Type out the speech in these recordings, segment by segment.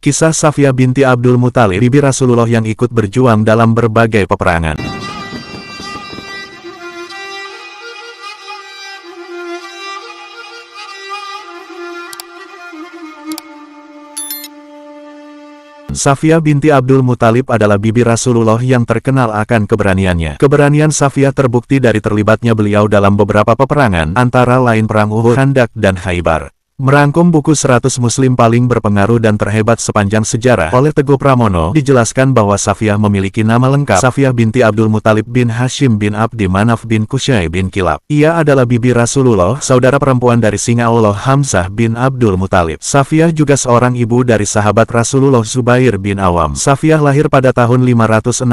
Kisah Safiyah binti Abdul Muthalib, bibi Rasulullah yang ikut berjuang dalam berbagai peperangan. Safiyah binti Abdul Muthalib adalah bibi Rasulullah yang terkenal akan keberaniannya. Keberanian Safiyah terbukti dari terlibatnya beliau dalam beberapa peperangan, antara lain Perang Uhud, Khandak, dan Khaybar. Merangkum buku 100 Muslim paling berpengaruh dan terhebat sepanjang sejarah oleh Teguh Pramono, dijelaskan bahwa Safiyah memiliki nama lengkap Safiyah binti Abdul Muthalib bin Hashim bin Abdi Manaf bin Qusay bin Kilab. Ia adalah bibi Rasulullah, saudara perempuan dari singa Allah Hamzah bin Abdul Muthalib. Safiyah juga seorang ibu dari sahabat Rasulullah Zubair bin Awam. Safiyah lahir pada tahun 569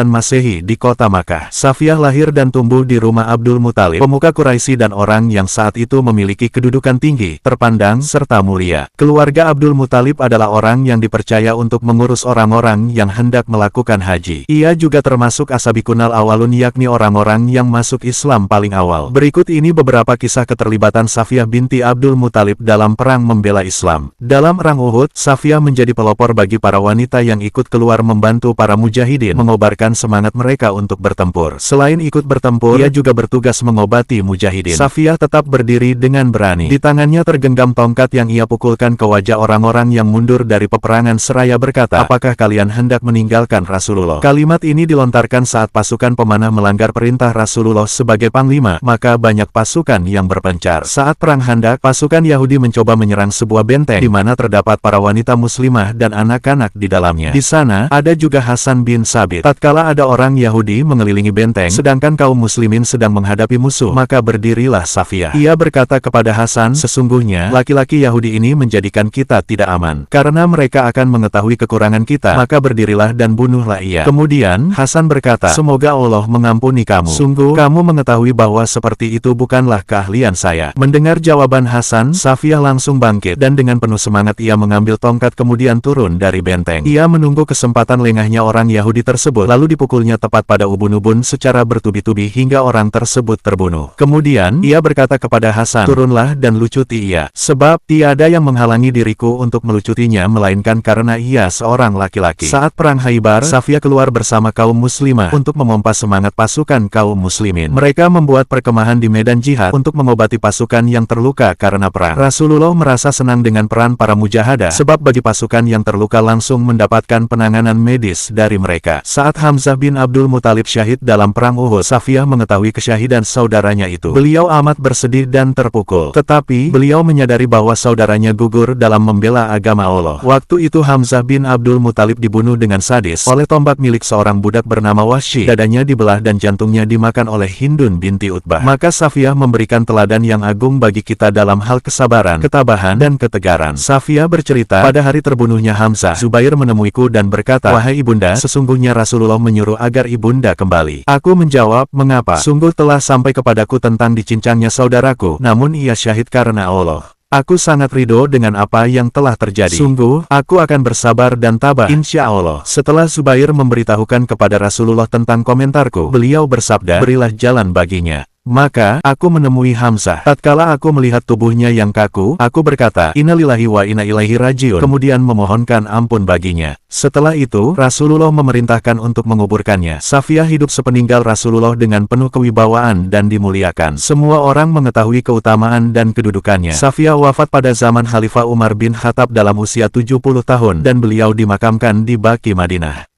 Masehi di kota Makkah. Safiyah lahir dan tumbuh di rumah Abdul Muthalib, pemuka Quraisy dan orang yang saat itu memiliki kedudukan tinggi, terpandang, serta mulia. Keluarga Abdul Muthalib adalah orang yang dipercaya untuk mengurus orang-orang yang hendak melakukan haji. Ia juga termasuk asabiqunal awalun, yakni orang-orang yang masuk Islam paling awal. Berikut ini beberapa kisah keterlibatan Safiyah binti Abdul Muthalib dalam perang membela Islam. Dalam Perang Uhud, Safiyah menjadi pelopor bagi para wanita yang ikut keluar membantu para mujahidin, mengobarkan semangat mereka untuk bertempur. Selain ikut bertempur, ia juga bertugas mengobati mujahidin. Safiyah tetap berdiri dengan berani. Di tangannya tergenggam tongkat yang ia pukulkan ke wajah orang-orang yang mundur dari peperangan seraya berkata, "Apakah kalian hendak meninggalkan Rasulullah?" Kalimat ini dilontarkan saat pasukan pemanah melanggar perintah Rasulullah sebagai panglima, maka banyak pasukan yang berpencar. Saat Perang Khandak, pasukan Yahudi mencoba menyerang sebuah benteng di mana terdapat para wanita muslimah dan anak-anak di dalamnya. Di sana, ada juga Hasan bin Sabit. Tatkala ada orang Yahudi mengelilingi benteng, sedangkan kaum muslimin sedang menghadapi musuh, maka berdirilah Safiyah. Ia berkata kepada Hasan, "Sesungguhnya laki-laki Yahudi ini menjadikan kita tidak aman. Karena mereka akan mengetahui kekurangan kita, maka berdirilah dan bunuhlah ia." Kemudian, Hasan berkata, "Semoga Allah mengampuni kamu. Sungguh, kamu mengetahui bahwa seperti itu bukanlah keahlian saya." Mendengar jawaban Hasan, Safiyah langsung bangkit, dan dengan penuh semangat ia mengambil tongkat kemudian turun dari benteng. Ia menunggu kesempatan lengahnya orang Yahudi tersebut, lalu dipukulnya tepat pada ubun-ubun secara bertubi-tubi hingga orang tersebut terbunuh. Kemudian, ia berkata kepada Hasan, "Turunlah dan lucuti ia. Sebab, tiada yang menghalangi diriku untuk melucutinya melainkan karena ia seorang laki-laki." Saat Perang Khaybar, Safiyah keluar bersama kaum muslimah untuk memompa semangat pasukan kaum muslimin. Mereka membuat perkemahan di medan jihad untuk mengobati pasukan yang terluka karena perang. Rasulullah merasa senang dengan peran para mujahadah, sebab bagi pasukan yang terluka langsung mendapatkan penanganan medis dari mereka. Saat Hamzah bin Abdul Muthalib syahid dalam Perang Uhud, Safiyah mengetahui kesyahidan saudaranya itu. Beliau amat bersedih dan terpukul. Tetapi, beliau menyadari bahwa saudaranya gugur dalam membela agama Allah. Waktu itu Hamzah bin Abdul Muthalib dibunuh dengan sadis oleh tombak milik seorang budak bernama Wahsy. Dadanya dibelah dan jantungnya dimakan oleh Hindun binti Utbah. Maka Safiyah memberikan teladan yang agung bagi kita dalam hal kesabaran, ketabahan, dan ketegaran. Safiyah bercerita, "Pada hari terbunuhnya Hamzah, Zubair menemuiku dan berkata, 'Wahai ibunda, sesungguhnya Rasulullah menyuruh agar ibunda kembali.' Aku menjawab, 'Mengapa?' 'Sungguh telah sampai kepadaku tentang dicincangnya saudaraku, namun ia syahid karena Allah. Aku sangat ridho dengan apa yang telah terjadi. Sungguh, aku akan bersabar dan tabah, insya Allah.' Setelah Zubair memberitahukan kepada Rasulullah tentang komentarku, beliau bersabda, 'Berilah jalan baginya.' Maka, aku menemui Hamzah. Tatkala aku melihat tubuhnya yang kaku, aku berkata, 'Inna lillahi wa inna ilaihi rajiun,' kemudian memohonkan ampun baginya. Setelah itu, Rasulullah memerintahkan untuk menguburkannya. Safiyah hidup sepeninggal Rasulullah dengan penuh kewibawaan dan dimuliakan. Semua orang mengetahui keutamaan dan kedudukannya. Safiyah wafat pada zaman Khalifah Umar bin Khattab dalam usia 70 tahun, dan beliau dimakamkan di Baqi Madinah.